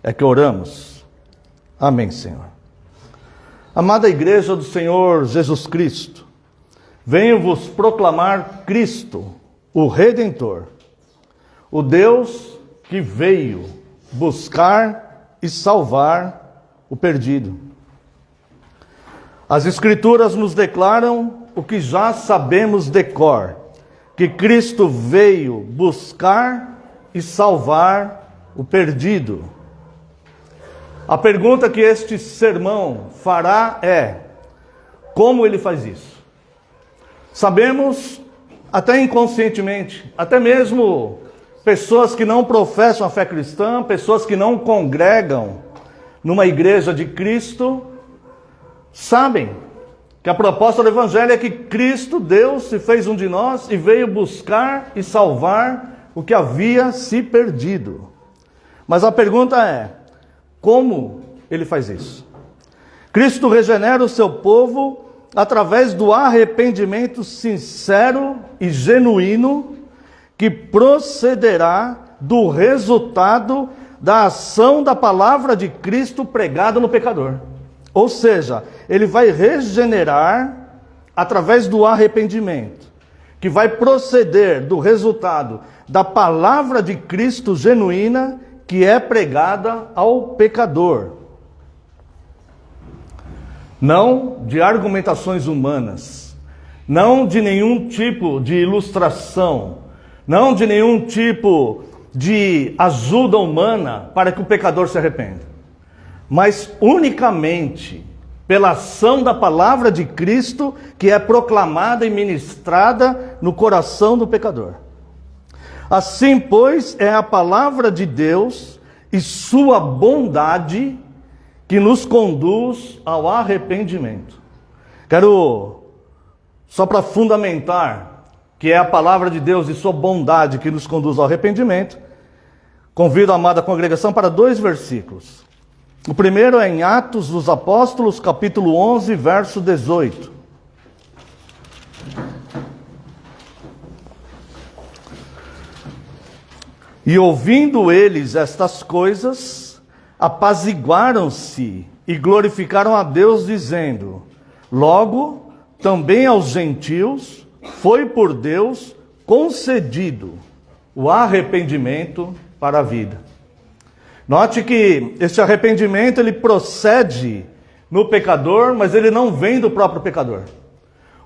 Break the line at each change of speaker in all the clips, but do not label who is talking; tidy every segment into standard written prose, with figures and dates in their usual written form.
é que oramos. Amém, Senhor. Amada Igreja do Senhor Jesus Cristo, venho vos proclamar Cristo, o Redentor, o Deus que veio buscar e salvar o perdido. As Escrituras nos declaram o que já sabemos de cor, que Cristo veio buscar e salvar o perdido. A pergunta que este sermão fará é: como ele faz isso? Sabemos, até inconscientemente, até mesmo pessoas que não professam a fé cristã, pessoas que não congregam numa igreja de Cristo, sabem que a proposta do Evangelho é que Cristo, Deus, se fez um de nós e veio buscar e salvar o que havia se perdido. Mas a pergunta é: como ele faz isso? Cristo regenera o seu povo através do arrependimento sincero e genuíno que procederá do resultado da ação da palavra de Cristo pregada no pecador. Ou seja, ele vai regenerar através do arrependimento, que vai proceder do resultado da palavra de Cristo genuína que é pregada ao pecador. Não de argumentações humanas, não de nenhum tipo de ilustração, não de nenhum tipo de ajuda humana para que o pecador se arrependa, mas unicamente pela ação da palavra de Cristo que é proclamada e ministrada no coração do pecador. Assim, pois, é a palavra de Deus e sua bondade que nos conduz ao arrependimento. Quero, só para fundamentar, que é a palavra de Deus e sua bondade que nos conduz ao arrependimento, convido a amada congregação para 2 versículos. O primeiro é em Atos dos Apóstolos, capítulo 11, verso 18. E ouvindo eles estas coisas, apaziguaram-se e glorificaram a Deus, dizendo: logo, também aos gentios foi por Deus concedido o arrependimento para a vida. Note que este arrependimento ele procede no pecador, mas ele não vem do próprio pecador.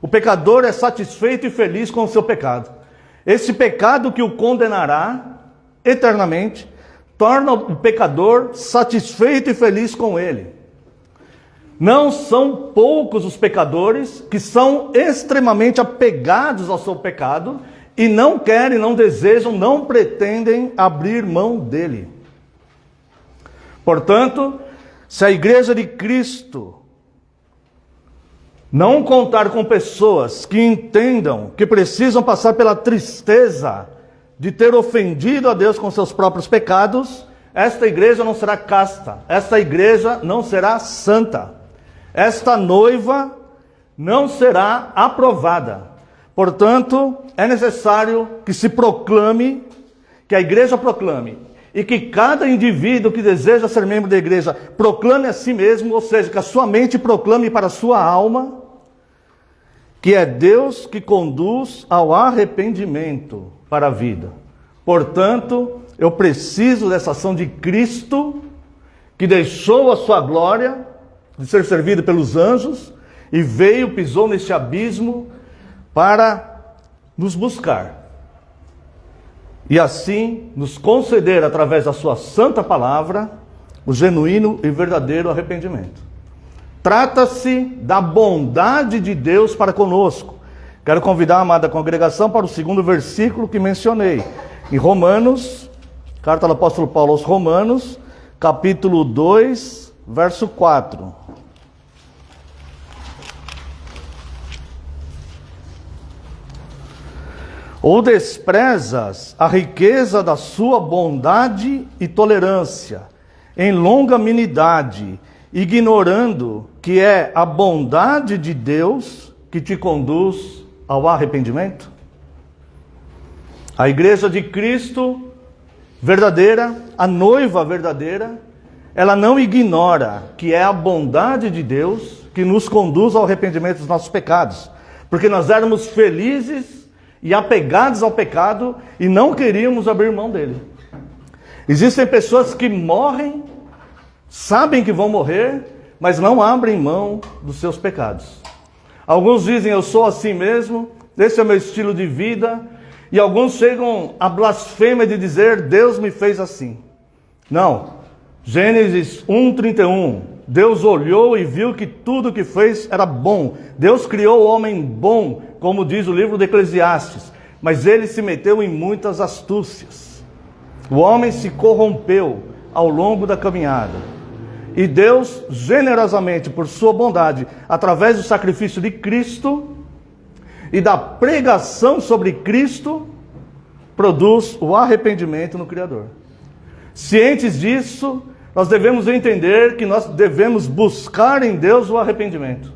O pecador é satisfeito e feliz com o seu pecado. Esse pecado que o condenará eternamente torna o pecador satisfeito e feliz com ele. Não são poucos os pecadores que são extremamente apegados ao seu pecado e não querem, não desejam, não pretendem abrir mão dele. Portanto, se a igreja de Cristo não contar com pessoas que entendam que precisam passar pela tristeza de ter ofendido a Deus com seus próprios pecados, esta igreja não será casta, esta igreja não será santa, esta noiva não será aprovada. Portanto, é necessário que se proclame, que a igreja proclame, e que cada indivíduo que deseja ser membro da igreja proclame a si mesmo, ou seja, que a sua mente proclame para a sua alma, que é Deus que conduz ao arrependimento para a vida. Portanto, eu preciso dessa ação de Cristo, que deixou a sua glória de ser servido pelos anjos e veio, pisou neste abismo para nos buscar. E assim nos conceder, através da sua santa palavra, o genuíno e verdadeiro arrependimento. Trata-se da bondade de Deus para conosco. Quero convidar a amada congregação para o 2º versículo que mencionei. Em Romanos, carta do apóstolo Paulo aos Romanos, capítulo 2, verso 4. Ou desprezas a riqueza da sua bondade e tolerância, em longanimidade, ignorando que é a bondade de Deus que te conduz ao arrependimento? A igreja de Cristo verdadeira, a noiva verdadeira, ela não ignora que é a bondade de Deus que nos conduz ao arrependimento dos nossos pecados. Porque nós éramos felizes e apegados ao pecado e não queríamos abrir mão dele. Existem pessoas que morrem, sabem que vão morrer, mas não abrem mão dos seus pecados. Alguns dizem, eu sou assim mesmo, esse é o meu estilo de vida. E alguns chegam à blasfêmia de dizer, Deus me fez assim. Não. Gênesis 1:31. Deus olhou e viu que tudo que fez era bom. Deus criou o homem bom, como diz o livro de Eclesiastes. Mas ele se meteu em muitas astúcias. O homem se corrompeu ao longo da caminhada. E Deus, generosamente, por sua bondade, através do sacrifício de Cristo e da pregação sobre Cristo, produz o arrependimento no Criador. Cientes disso, nós devemos entender que nós devemos buscar em Deus o arrependimento.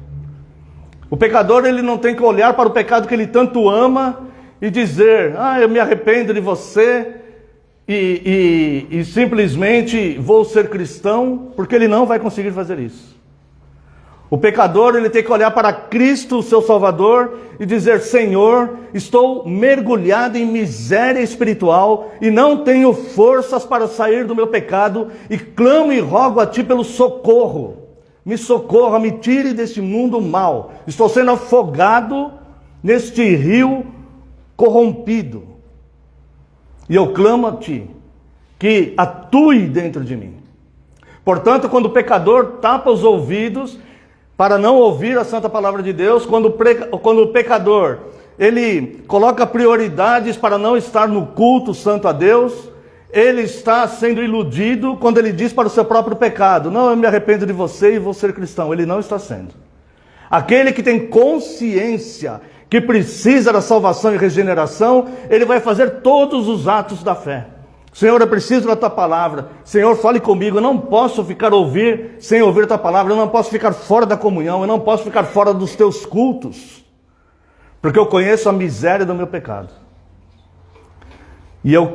O pecador, ele não tem que olhar para o pecado que ele tanto ama e dizer, eu me arrependo de você e simplesmente vou ser cristão, porque ele não vai conseguir fazer isso. O pecador, ele tem que olhar para Cristo, o seu Salvador, e dizer, Senhor, estou mergulhado em miséria espiritual e não tenho forças para sair do meu pecado e clamo e rogo a Ti pelo socorro. Me socorra, me tire deste mundo mal. Estou sendo afogado neste rio corrompido. E eu clamo a Ti, que atue dentro de mim. Portanto, quando o pecador tapa os ouvidos para não ouvir a santa palavra de Deus, quando o pecador, ele coloca prioridades para não estar no culto santo a Deus, ele está sendo iludido quando ele diz para o seu próprio pecado, não, eu me arrependo de você e vou ser cristão. Ele não está sendo. Aquele que tem consciência que precisa da salvação e regeneração, ele vai fazer todos os atos da fé. Senhor, eu preciso da Tua palavra. Senhor, fale comigo. Eu não posso ficar sem ouvir a Tua palavra. Eu não posso ficar fora da comunhão. Eu não posso ficar fora dos Teus cultos. Porque eu conheço a miséria do meu pecado. E eu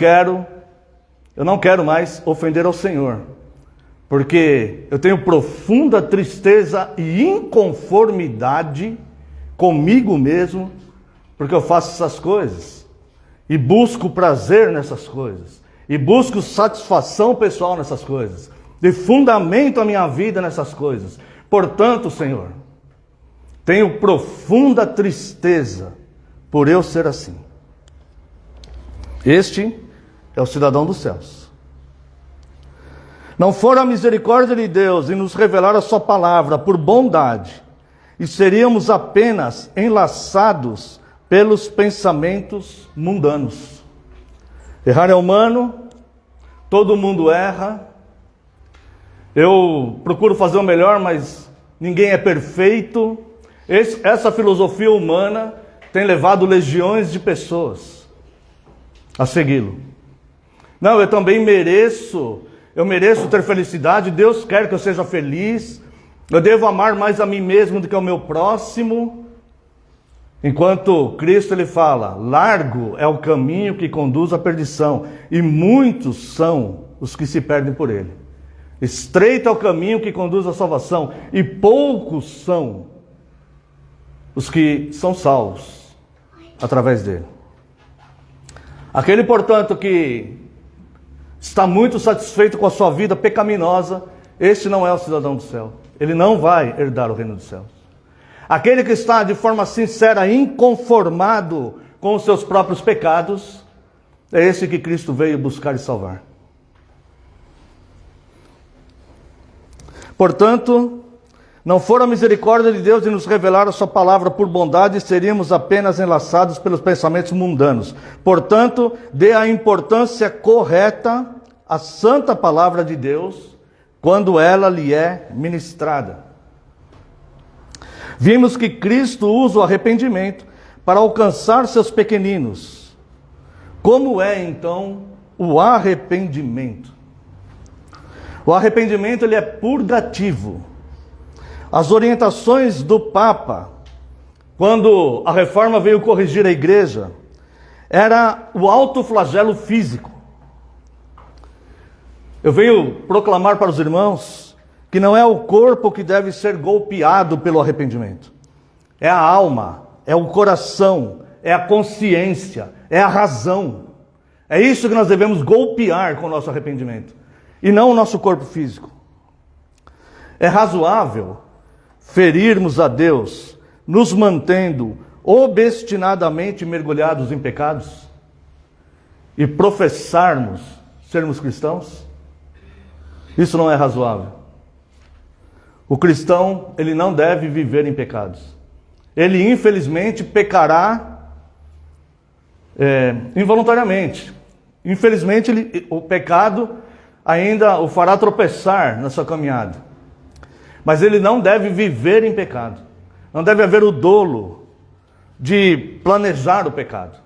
não quero mais ofender ao Senhor. Porque eu tenho profunda tristeza e inconformidade comigo mesmo. Porque eu faço essas coisas. E busco prazer nessas coisas. E busco satisfação pessoal nessas coisas. E fundamento a minha vida nessas coisas. Portanto, Senhor, tenho profunda tristeza por eu ser assim. Este é o cidadão dos céus. Não for a misericórdia de Deus em nos revelar a Sua palavra por bondade, e seríamos apenas enlaçados pelos pensamentos mundanos. Errar é humano, todo mundo erra. Eu procuro fazer o melhor, mas ninguém é perfeito. Essa filosofia humana tem levado legiões de pessoas a segui-lo. Não, eu também mereço ter felicidade, Deus quer que eu seja feliz, eu devo amar mais a mim mesmo do que ao meu próximo. Enquanto Cristo ele fala, largo é o caminho que conduz à perdição, e muitos são os que se perdem por ele. Estreito é o caminho que conduz à salvação, e poucos são os que são salvos através dele. Aquele, portanto, que está muito satisfeito com a sua vida pecaminosa, este não é o cidadão do céu. Ele não vai herdar o reino dos céus. Aquele que está de forma sincera, inconformado com os seus próprios pecados, é esse que Cristo veio buscar e salvar. Portanto, não for a misericórdia de Deus de nos revelar a Sua palavra por bondade, seríamos apenas enlaçados pelos pensamentos mundanos. Portanto, dê a importância correta à santa palavra de Deus, quando ela lhe é ministrada. Vimos que Cristo usa o arrependimento para alcançar seus pequeninos. Como é, então, o arrependimento? O arrependimento ele é purgativo. As orientações do Papa, quando a reforma veio corrigir a igreja, era o autoflagelo físico. Eu venho proclamar para os irmãos que não é o corpo que deve ser golpeado pelo arrependimento. É a alma, é o coração, é a consciência, é a razão. É isso que nós devemos golpear com o nosso arrependimento, e não o nosso corpo físico. É razoável ferirmos a Deus, nos mantendo obstinadamente mergulhados em pecados, e professarmos sermos cristãos? Isso não é razoável. O cristão, ele não deve viver em pecados. Ele, infelizmente, pecará involuntariamente. Infelizmente, o pecado ainda o fará tropeçar na sua caminhada. Mas ele não deve viver em pecado. Não deve haver o dolo de planejar o pecado,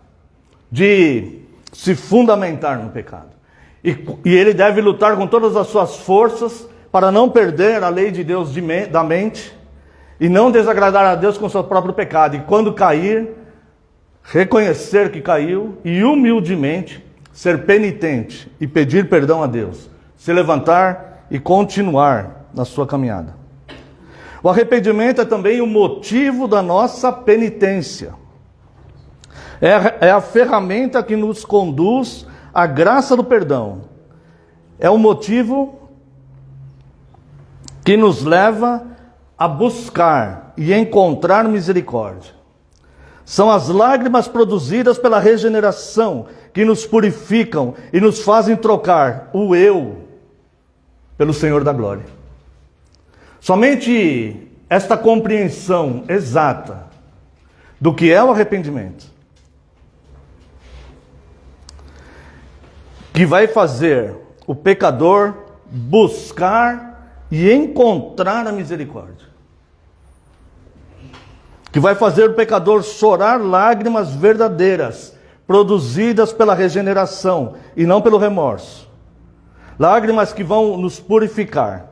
de se fundamentar no pecado. E ele deve lutar com todas as suas forças para não perder a lei de Deus da mente e não desagradar a Deus com o seu próprio pecado. E quando cair, reconhecer que caiu e humildemente ser penitente e pedir perdão a Deus, se levantar e continuar na sua caminhada. O arrependimento é também o motivo da nossa penitência. É a ferramenta que nos conduz à graça do perdão. É o motivo que nos leva a buscar e encontrar misericórdia. São as lágrimas produzidas pela regeneração que nos purificam e nos fazem trocar o eu pelo Senhor da glória. Somente esta compreensão exata do que é o arrependimento, que vai fazer o pecador buscar e encontrar a misericórdia, que vai fazer o pecador chorar lágrimas verdadeiras, produzidas pela regeneração e não pelo remorso. Lágrimas que vão nos purificar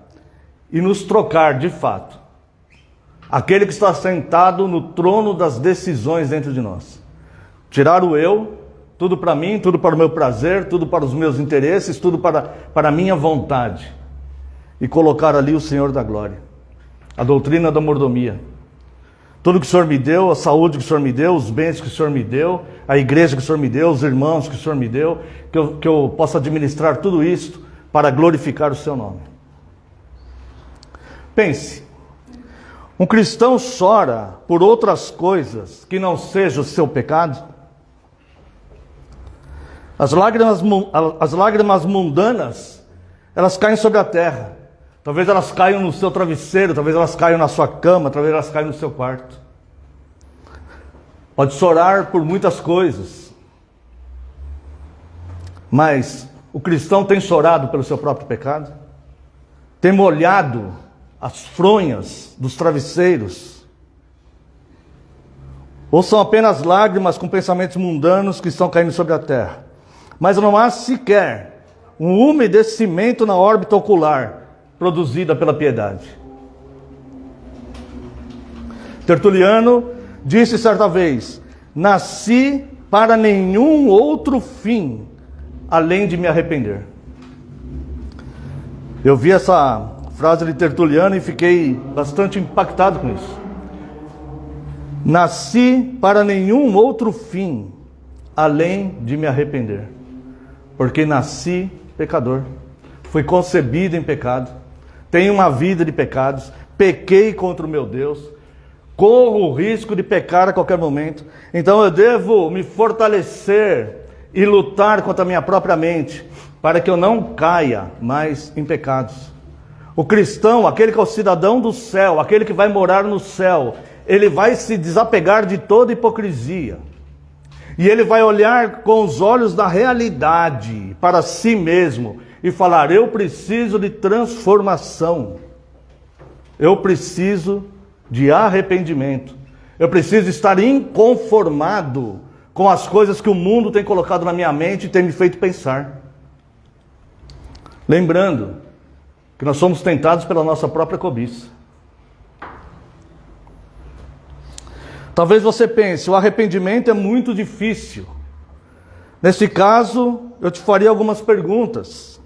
e nos trocar de fato aquele que está sentado no trono das decisões dentro de nós. Tirar o eu, tudo para mim, tudo para o meu prazer, tudo para os meus interesses, tudo para a minha vontade, e colocar ali o Senhor da glória, a doutrina da mordomia. Tudo que o Senhor me deu, a saúde que o Senhor me deu, os bens que o Senhor me deu, a igreja que o Senhor me deu, os irmãos que o Senhor me deu, que eu possa administrar tudo isso para glorificar o seu nome. Pense, um cristão chora por outras coisas que não seja o seu pecado? As lágrimas mundanas, elas caem sobre a terra. Talvez elas caiam no seu travesseiro, talvez elas caiam na sua cama, talvez elas caiam no seu quarto. Pode chorar por muitas coisas, mas o cristão tem chorado pelo seu próprio pecado? Tem molhado as fronhas dos travesseiros? Ou são apenas lágrimas com pensamentos mundanos que estão caindo sobre a terra? Mas não há sequer um umedecimento na órbita ocular produzida pela piedade. Tertuliano disse certa vez: nasci para nenhum outro fim além de me arrepender. Eu vi essa frase de Tertuliano e fiquei bastante impactado com isso. Nasci para nenhum outro fim além de me arrepender, porque nasci pecador, fui concebido em pecado, tenho uma vida de pecados, pequei contra o meu Deus, corro o risco de pecar a qualquer momento. Então eu devo me fortalecer e lutar contra a minha própria mente, para que eu não caia mais em pecados. O cristão, aquele que é o cidadão do céu, aquele que vai morar no céu, ele vai se desapegar de toda hipocrisia. E ele vai olhar com os olhos da realidade para si mesmo e falar: eu preciso de transformação. Eu preciso de arrependimento. Eu preciso estar inconformado com as coisas que o mundo tem colocado na minha mente e tem me feito pensar. Lembrando que nós somos tentados pela nossa própria cobiça. Talvez você pense: o arrependimento é muito difícil. Nesse caso, eu te faria algumas perguntas.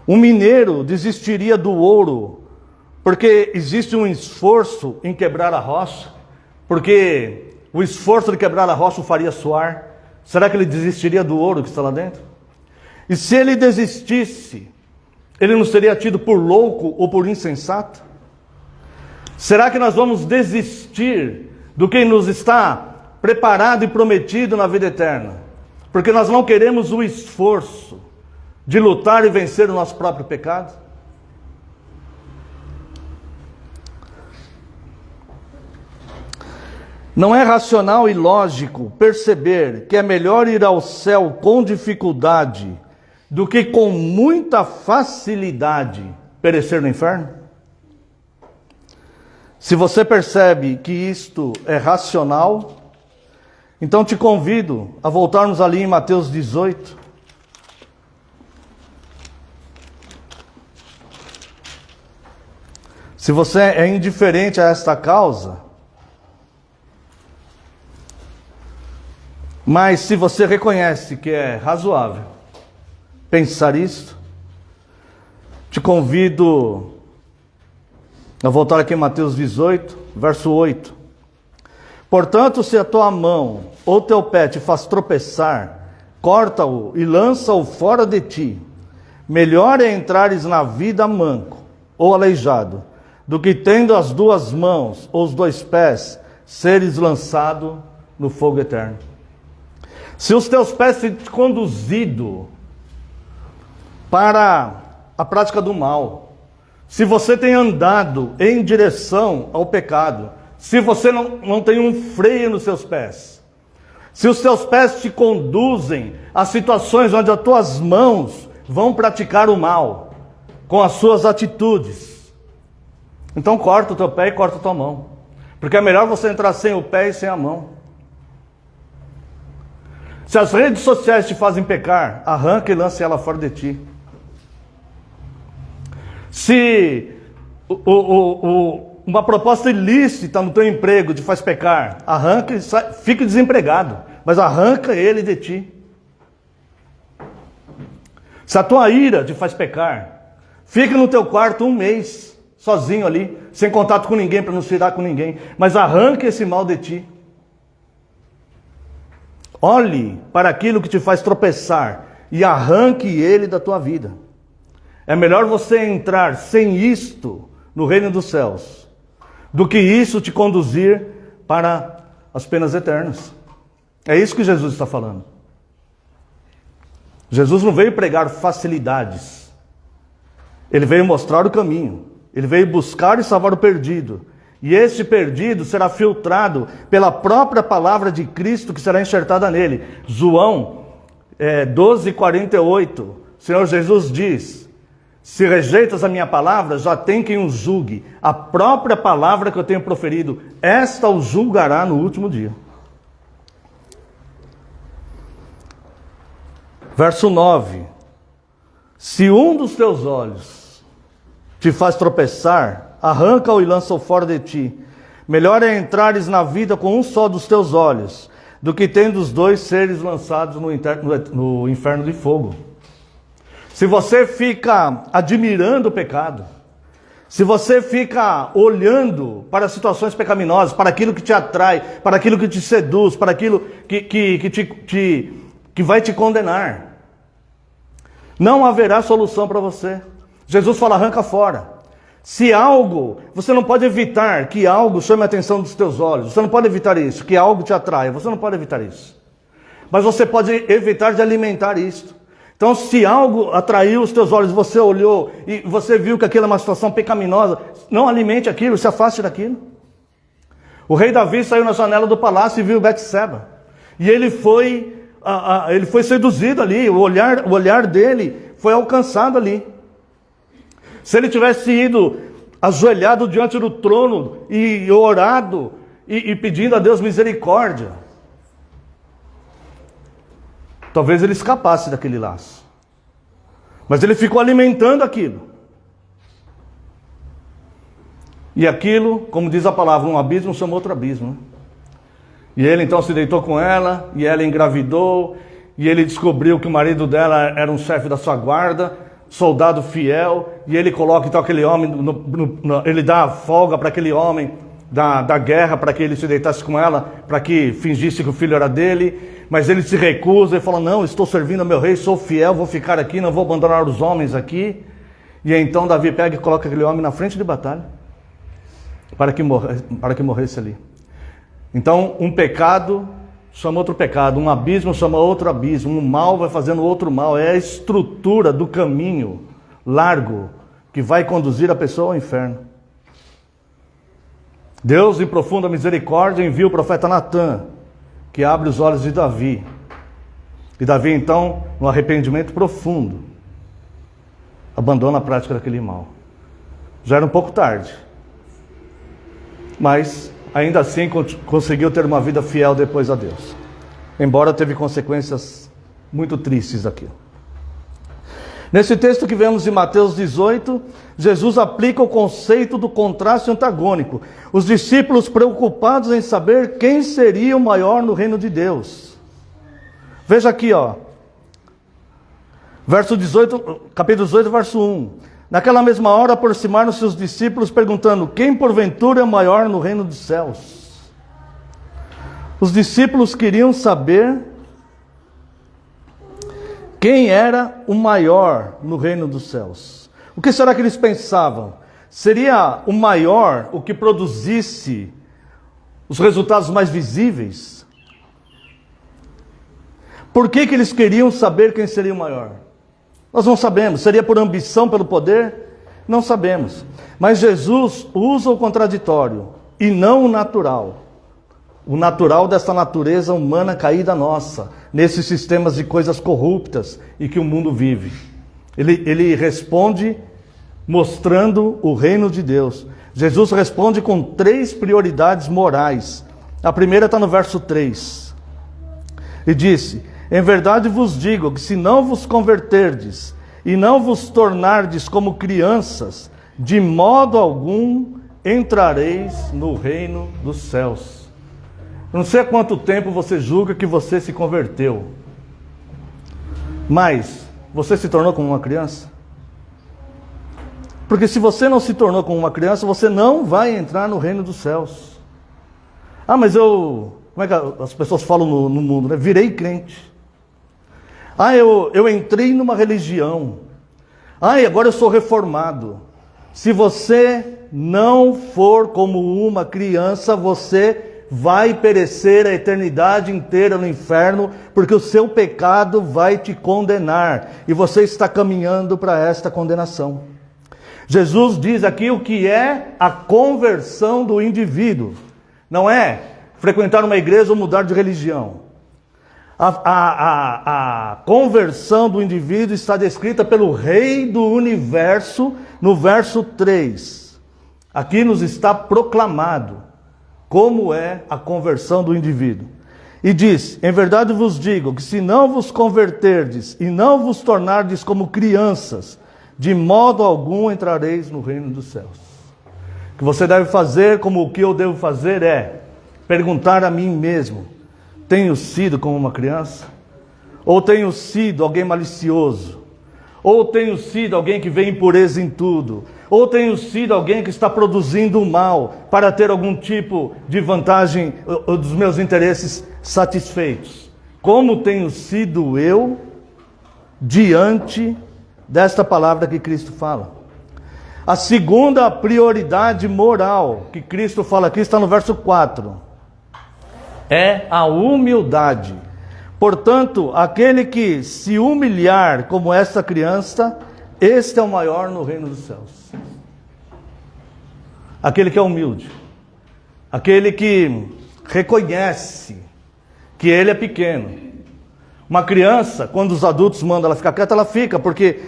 Um mineiro desistiria do ouro porque existe um esforço em quebrar a rocha? Porque o esforço de quebrar a rocha o faria suar? Será que ele desistiria do ouro que está lá dentro? E se ele desistisse, ele não seria tido por louco ou por insensato? Será que nós vamos desistir do que nos está preparado e prometido na vida eterna? Porque nós não queremos o esforço de lutar e vencer o nosso próprio pecado? Não é racional e lógico perceber que é melhor ir ao céu com dificuldade do que com muita facilidade perecer no inferno? Se você percebe que isto é racional, então te convido a voltarmos ali em Mateus 18. Se você é indiferente a esta causa, mas se você reconhece que é razoável pensar isto, te convido a voltar aqui em Mateus 18, verso 8. Portanto, se a tua mão ou teu pé te faz tropeçar, corta-o e lança-o fora de ti. Melhor é entrares na vida manco ou aleijado, do que tendo as duas mãos ou os dois pés, seres lançado no fogo eterno. Se os teus pés têm te conduzido para a prática do mal, se você tem andado em direção ao pecado, se você não tem um freio nos seus pés, se os teus pés te conduzem a situações onde as tuas mãos vão praticar o mal com as suas atitudes, então corta o teu pé e corta a tua mão, porque é melhor você entrar sem o pé e sem a mão. Se as redes sociais te fazem pecar, arranca e lance ela fora de ti. Se uma proposta ilícita no teu emprego te faz pecar, arranca e fique desempregado, mas arranca ele de ti. Se a tua ira te faz pecar, fica no teu quarto um mês, sozinho ali, sem contato com ninguém, para não se irar com ninguém, mas arranca esse mal de ti. Olhe para aquilo que te faz tropeçar e arranque ele da tua vida. É melhor você entrar sem isto no reino dos céus, do que isso te conduzir para as penas eternas. É isso que Jesus está falando. Jesus não veio pregar facilidades. Ele veio mostrar o caminho. Ele veio buscar e salvar o perdido. E este perdido será filtrado pela própria palavra de Cristo que será enxertada nele. João 12:48, o Senhor Jesus diz: se rejeitas a minha palavra, já tem quem o julgue. A própria palavra que eu tenho proferido, esta o julgará no último dia. Verso 9. Se um dos teus olhos te faz tropeçar, arranca-o e lança-o fora de ti. Melhor é entrares na vida com um só dos teus olhos, do que tendo os dois seres lançados no inferno de fogo. Se você fica admirando o pecado, se você fica olhando para situações pecaminosas, para aquilo que te atrai, para aquilo que te seduz, para aquilo que vai te condenar, não haverá solução para você. Jesus fala: arranca fora. Se algo, você não pode evitar que algo chame a atenção dos teus olhos, você não pode evitar isso, que algo te atraia, você não pode evitar isso. Mas você pode evitar de alimentar isso. Então, se algo atraiu os teus olhos, você olhou e você viu que aquilo é uma situação pecaminosa, não alimente aquilo, se afaste daquilo. O rei Davi saiu na janela do palácio e viu Betseba. E ele foi seduzido ali, o olhar dele foi alcançado ali. Se ele tivesse ido ajoelhado diante do trono e orado e pedindo a Deus misericórdia, talvez ele escapasse daquele laço. Mas ele ficou alimentando aquilo. E aquilo, como diz a palavra, um abismo chama outro abismo. Né? E ele então se deitou com ela, e ela engravidou, e ele descobriu que o marido dela era um chefe da sua guarda. soldado fiel, e ele coloca então aquele homem, ele dá a folga para aquele homem da guerra, para que ele se deitasse com ela, para que fingisse que o filho era dele, mas ele se recusa e fala, não, estou servindo ao meu rei, sou fiel, vou ficar aqui, não vou abandonar os homens aqui. E então Davi pega e coloca aquele homem na frente de batalha, para que morresse ali. Então um pecado chama outro pecado, um abismo chama outro abismo, um mal vai fazendo outro mal, é a estrutura do caminho largo que vai conduzir a pessoa ao inferno. Deus, em profunda misericórdia, envia o profeta Natã, que abre os olhos de Davi. E Davi, então, no arrependimento profundo, abandona a prática daquele mal. Já era um pouco tarde, mas ainda assim conseguiu ter uma vida fiel depois a Deus, embora teve consequências muito tristes daquilo. Nesse texto que vemos em Mateus 18, Jesus aplica o conceito do contraste antagônico. Os discípulos preocupados em saber quem seria o maior no reino de Deus. Veja aqui, verso 18, capítulo 18, verso 1. Naquela mesma hora aproximaram-se os discípulos perguntando, quem porventura é o maior no reino dos céus? Os discípulos queriam saber quem era o maior no reino dos céus. O que será que eles pensavam? Seria o maior o que produzisse os resultados mais visíveis? Por que eles queriam saber quem seria o maior? Nós não sabemos. Seria por ambição, pelo poder? Não sabemos. Mas Jesus usa o contraditório e não o natural. O natural dessa natureza humana caída nossa, nesses sistemas de coisas corruptas e que o mundo vive. Ele responde mostrando o reino de Deus. Jesus responde com 3 prioridades morais. A primeira está no verso 3. E disse, em verdade vos digo que se não vos converterdes e não vos tornardes como crianças, de modo algum entrareis no reino dos céus. Eu não sei há quanto tempo você julga que você se converteu, mas você se tornou como uma criança? Porque se você não se tornou como uma criança, você não vai entrar no reino dos céus. Ah, mas como é que as pessoas falam no mundo, né? Virei crente. Ah, eu entrei numa religião. Ah, e agora eu sou reformado. Se você não for como uma criança, você vai perecer a eternidade inteira no inferno, porque o seu pecado vai te condenar, e você está caminhando para esta condenação. Jesus diz aqui o que é a conversão do indivíduo. Não é frequentar uma igreja ou mudar de religião. A conversão do indivíduo está descrita pelo Rei do Universo no verso 3. Aqui nos está proclamado como é a conversão do indivíduo. E diz, em verdade vos digo, que se não vos converterdes e não vos tornardes como crianças, de modo algum entrareis no reino dos céus. O que você deve fazer, como o que eu devo fazer, é perguntar a mim mesmo, tenho sido como uma criança? Ou tenho sido alguém malicioso? Ou tenho sido alguém que vê impureza em tudo? Ou tenho sido alguém que está produzindo mal para ter algum tipo de vantagem dos meus interesses satisfeitos? Como tenho sido eu diante desta palavra que Cristo fala? A segunda prioridade moral que Cristo fala aqui está no verso 4. É a humildade. Portanto, aquele que se humilhar como esta criança, este é o maior no reino dos céus. Aquele que é humilde. Aquele que reconhece que ele é pequeno. Uma criança, quando os adultos mandam ela ficar quieta, ela fica, porque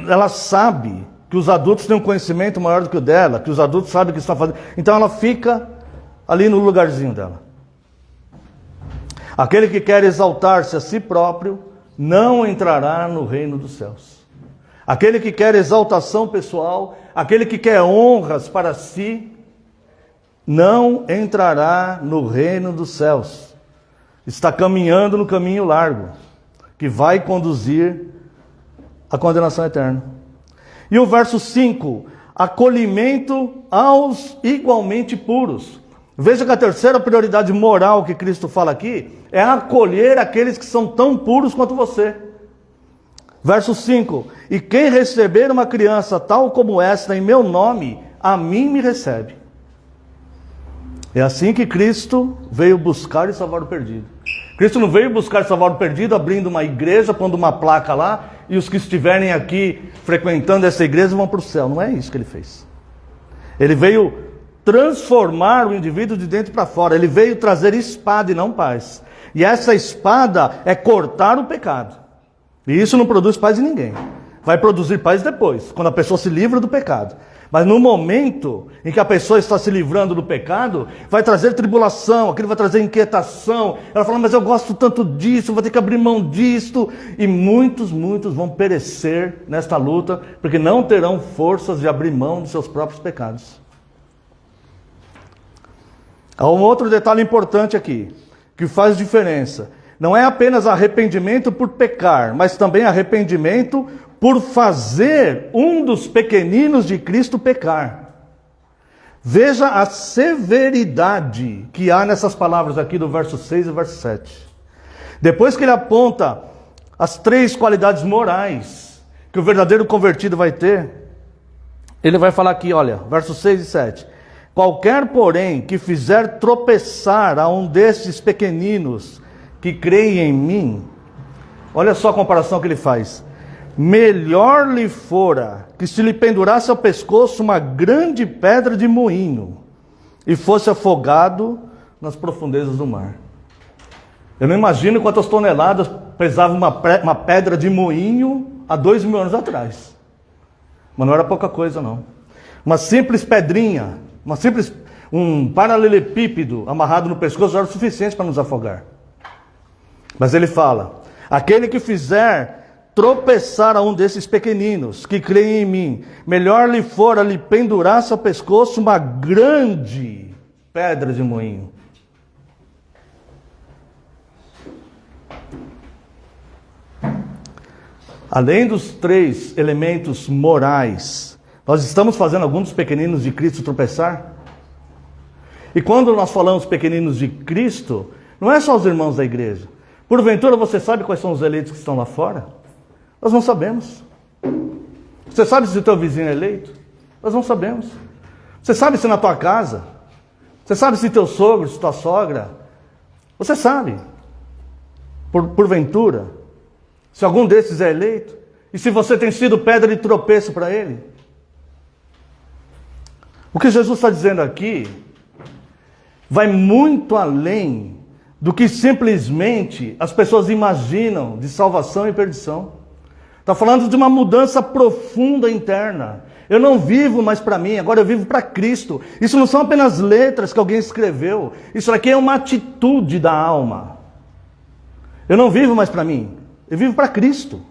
ela sabe que os adultos têm um conhecimento maior do que o dela, que os adultos sabem o que estão fazendo. Então ela fica ali no lugarzinho dela. Aquele que quer exaltar-se a si próprio, não entrará no reino dos céus. Aquele que quer exaltação pessoal, aquele que quer honras para si, não entrará no reino dos céus. Está caminhando no caminho largo, que vai conduzir a condenação eterna. E o verso 5, acolhimento aos igualmente puros. Veja que a terceira prioridade moral que Cristo fala aqui é acolher aqueles que são tão puros quanto você. Verso 5, e quem receber uma criança tal como esta em meu nome, a mim me recebe. É assim que Cristo veio buscar e salvar o perdido. Cristo não veio buscar e salvar o perdido abrindo uma igreja, pondo uma placa lá, e os que estiverem aqui frequentando essa igreja vão para o céu. Não é isso que ele fez. Ele veio transformar o indivíduo de dentro para fora. Ele veio trazer espada e não paz. E essa espada é cortar o pecado. E isso não produz paz em ninguém. Vai produzir paz depois, quando a pessoa se livra do pecado. Mas no momento em que a pessoa está se livrando do pecado, vai trazer tribulação, aquilo vai trazer inquietação. Ela fala, mas eu gosto tanto disso, vou ter que abrir mão disto. E muitos vão perecer nesta luta, porque não terão forças de abrir mão dos seus próprios pecados. Há um outro detalhe importante aqui, que faz diferença. Não é apenas arrependimento por pecar, mas também arrependimento por fazer um dos pequeninos de Cristo pecar. Veja a severidade que há nessas palavras aqui do verso 6 e verso 7. Depois que ele aponta as 3 qualidades morais que o verdadeiro convertido vai ter, ele vai falar aqui, olha, versos 6 e 7. Qualquer, porém, que fizer tropeçar a um destes pequeninos que creem em mim, olha só a comparação que ele faz. Melhor lhe fora que se lhe pendurasse ao pescoço uma grande pedra de moinho e fosse afogado nas profundezas do mar. Eu não imagino quantas toneladas pesava uma pedra de moinho há 2000 anos atrás. Mas não era pouca coisa, não. Uma simples pedrinha, um paralelepípedo amarrado no pescoço era o suficiente para nos afogar. Mas ele fala, aquele que fizer tropeçar a um desses pequeninos que creem em mim, melhor lhe fora lhe pendurasse ao pescoço uma grande pedra de moinho. Além dos 3 elementos morais, nós estamos fazendo alguns dos pequeninos de Cristo tropeçar? E quando nós falamos pequeninos de Cristo, não é só os irmãos da igreja. Porventura você sabe quais são os eleitos que estão lá fora? Nós não sabemos. Você sabe se o teu vizinho é eleito? Nós não sabemos. Você sabe se na tua casa? Você sabe se teu sogro, se tua sogra? Você sabe, porventura, se algum desses é eleito? E se você tem sido pedra de tropeço para ele? O que Jesus está dizendo aqui vai muito além do que simplesmente as pessoas imaginam de salvação e perdição. Está falando de uma mudança profunda interna. Eu não vivo mais para mim, agora eu vivo para Cristo. Isso não são apenas letras que alguém escreveu. Isso aqui é uma atitude da alma. Eu não vivo mais para mim, eu vivo para Cristo.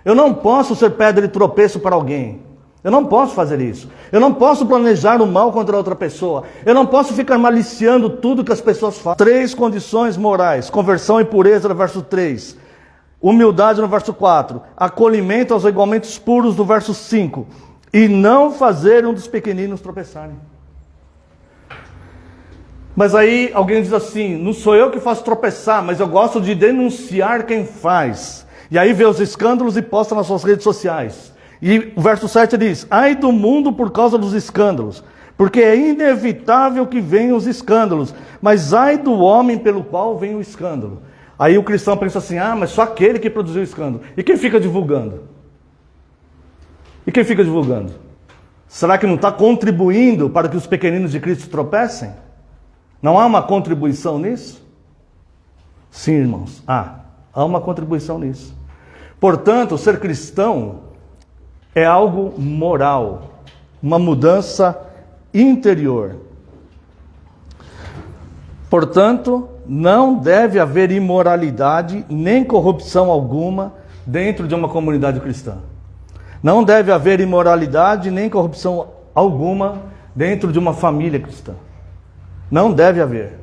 Eu não posso ser pedra de tropeço para alguém. Eu não posso fazer isso. Eu não posso planejar o mal contra outra pessoa. Eu não posso ficar maliciando tudo que as pessoas fazem. 3 condições morais: conversão e pureza no verso 3. Humildade no verso 4, acolhimento aos igualmente puros do verso 5, e não fazer um dos pequeninos tropeçarem. Mas aí alguém diz assim, não sou eu que faço tropeçar, mas eu gosto de denunciar quem faz. E aí vê os escândalos e posta nas suas redes sociais. E o verso 7 diz, ai do mundo por causa dos escândalos, porque é inevitável que venham os escândalos, mas ai do homem pelo qual vem o escândalo. Aí o cristão pensa assim, mas só aquele que produziu o escândalo. E quem fica divulgando? E quem fica divulgando? Será que não está contribuindo para que os pequeninos de Cristo tropecem? Não há uma contribuição nisso? Sim, irmãos, há uma contribuição nisso. Portanto, ser cristão é algo moral, uma mudança interior. Portanto, não deve haver imoralidade nem corrupção alguma dentro de uma comunidade cristã. Não deve haver imoralidade nem corrupção alguma dentro de uma família cristã. Não deve haver.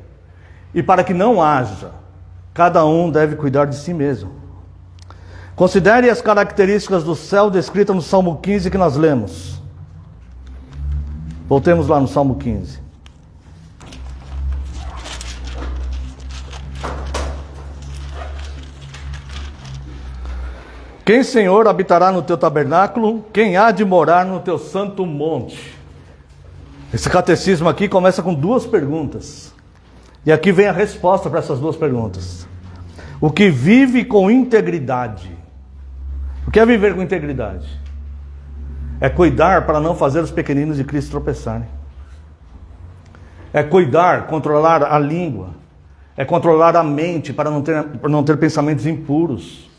E para que não haja, cada um deve cuidar de si mesmo. Considere as características do céu descritas no Salmo 15 que nós lemos. Voltemos lá no Salmo 15. Quem, Senhor, habitará no teu tabernáculo? Quem há de morar no teu santo monte? Esse catecismo aqui começa com duas perguntas. E aqui vem a resposta para essas duas perguntas. O que vive com integridade? O que é viver com integridade? É cuidar para não fazer os pequeninos de Cristo tropeçarem. É cuidar, controlar a língua. É controlar a mente para não ter pensamentos impuros.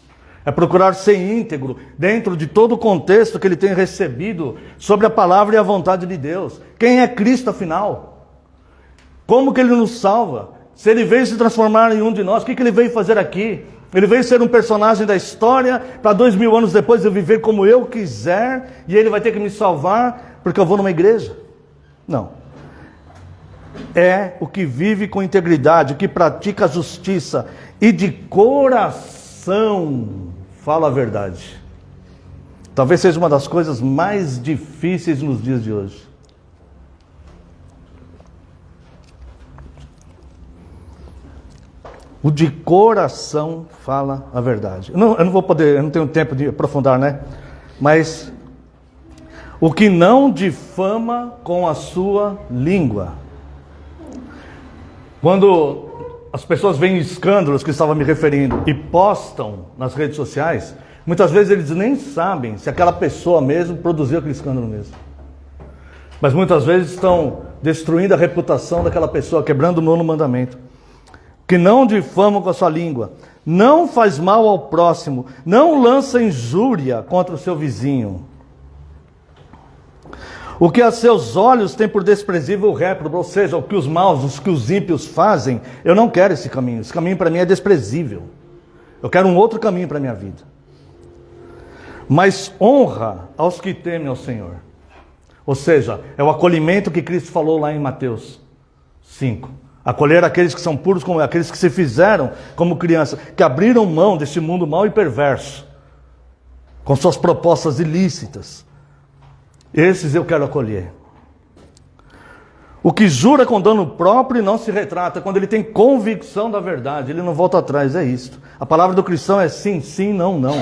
É procurar ser íntegro dentro de todo o contexto que ele tem recebido sobre a palavra e a vontade de Deus. Quem é Cristo, afinal? Como que ele nos salva? Se ele veio se transformar em um de nós, o que ele veio fazer aqui? Ele veio ser um personagem da história para 2000 anos depois eu viver como eu quiser e ele vai ter que me salvar porque eu vou numa igreja? Não. É o que vive com integridade, o que pratica a justiça e de coração fala a verdade. Talvez seja uma das coisas mais difíceis nos dias de hoje. O de coração fala a verdade. Eu não vou poder, eu não tenho tempo de aprofundar, né? Mas o que não difama com a sua língua. Quando as pessoas veem escândalos que estava me referindo e postam nas redes sociais, muitas vezes eles nem sabem se aquela pessoa mesmo produziu aquele escândalo mesmo. Mas muitas vezes estão destruindo a reputação daquela pessoa, quebrando o nono mandamento. Que não difama com a sua língua, não faz mal ao próximo, não lança injúria contra o seu vizinho. O que a seus olhos tem por desprezível o réprobo, ou seja, o que os maus, o que os ímpios fazem, eu não quero esse caminho para mim é desprezível. Eu quero um outro caminho para a minha vida. Mas honra aos que temem ao Senhor. Ou seja, é o acolhimento que Cristo falou lá em Mateus 5. Acolher aqueles que são puros, como aqueles que se fizeram como crianças, que abriram mão desse mundo mau e perverso, com suas propostas ilícitas. Esses eu quero acolher. O que jura com dano próprio e não se retrata, quando ele tem convicção da verdade, ele não volta atrás, é isto. A palavra do cristão é sim, sim, não, não.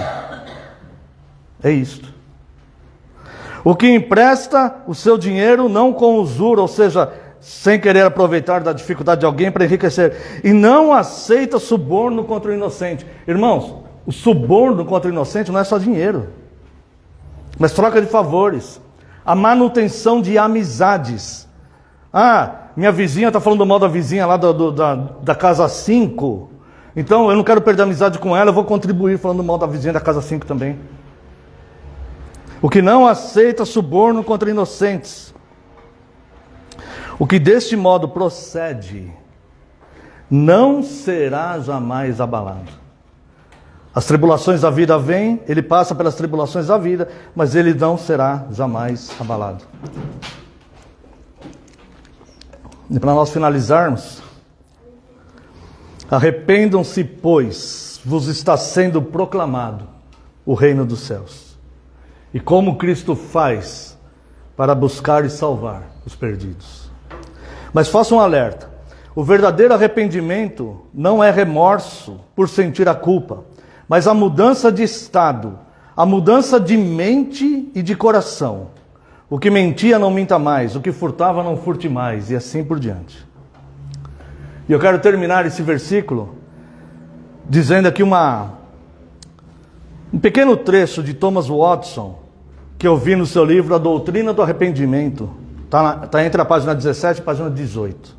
É isto. O que empresta o seu dinheiro não com usura, ou seja, sem querer aproveitar da dificuldade de alguém para enriquecer, e não aceita suborno contra o inocente. Irmãos, o suborno contra o inocente não é só dinheiro, mas troca de favores, a manutenção de amizades. Ah, minha vizinha está falando mal da vizinha lá da casa 5, então eu não quero perder amizade com ela, eu vou contribuir falando mal da vizinha da casa 5 também. O que não aceita suborno contra inocentes. O que deste modo procede, não será jamais abalado. As tribulações da vida vêm, ele passa pelas tribulações da vida, mas ele não será jamais abalado. E para nós finalizarmos, arrependam-se, pois vos está sendo proclamado o reino dos céus. E como Cristo faz para buscar e salvar os perdidos. Mas faça um alerta, o verdadeiro arrependimento não é remorso por sentir a culpa, mas a mudança de estado, a mudança de mente e de coração. O que mentia não minta mais, o que furtava não furte mais, e assim por diante. E eu quero terminar esse versículo dizendo aqui um pequeno trecho de Thomas Watson, que eu vi no seu livro A Doutrina do Arrependimento. Está entre a página 17 e a página 18.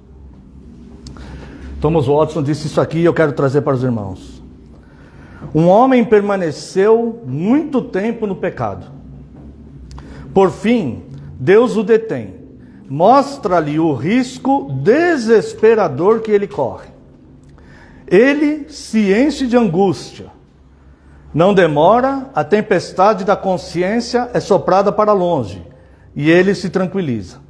Thomas Watson disse isso aqui e eu quero trazer para os irmãos. Um homem permaneceu muito tempo no pecado. Por fim, Deus o detém. Mostra-lhe o risco desesperador que ele corre. Ele se enche de angústia. Não demora, a tempestade da consciência é soprada para longe. E ele se tranquiliza.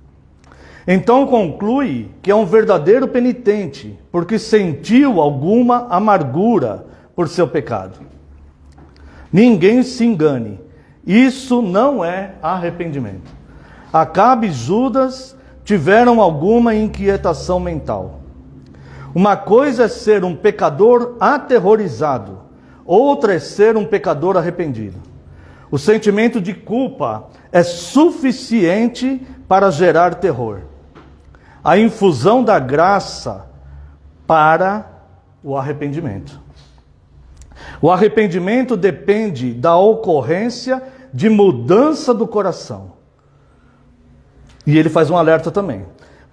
Então conclui que é um verdadeiro penitente, porque sentiu alguma amargura por seu pecado. Ninguém se engane, isso não é arrependimento. Acabe e Judas tiveram alguma inquietação mental. Uma coisa é ser um pecador aterrorizado, outra é ser um pecador arrependido. O sentimento de culpa é suficiente para gerar terror. A infusão da graça para o arrependimento. O arrependimento depende da ocorrência de mudança do coração. E ele faz um alerta também.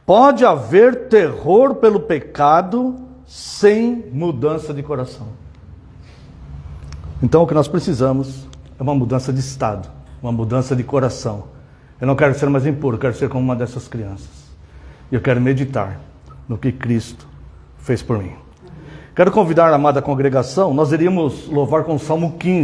Pode haver terror pelo pecado sem mudança de coração. Então o que nós precisamos é uma mudança de estado, uma mudança de coração. Eu não quero ser mais impuro, eu quero ser como uma dessas crianças. E eu quero meditar no que Cristo fez por mim. Quero convidar a amada congregação, nós iríamos louvar com o Salmo 15.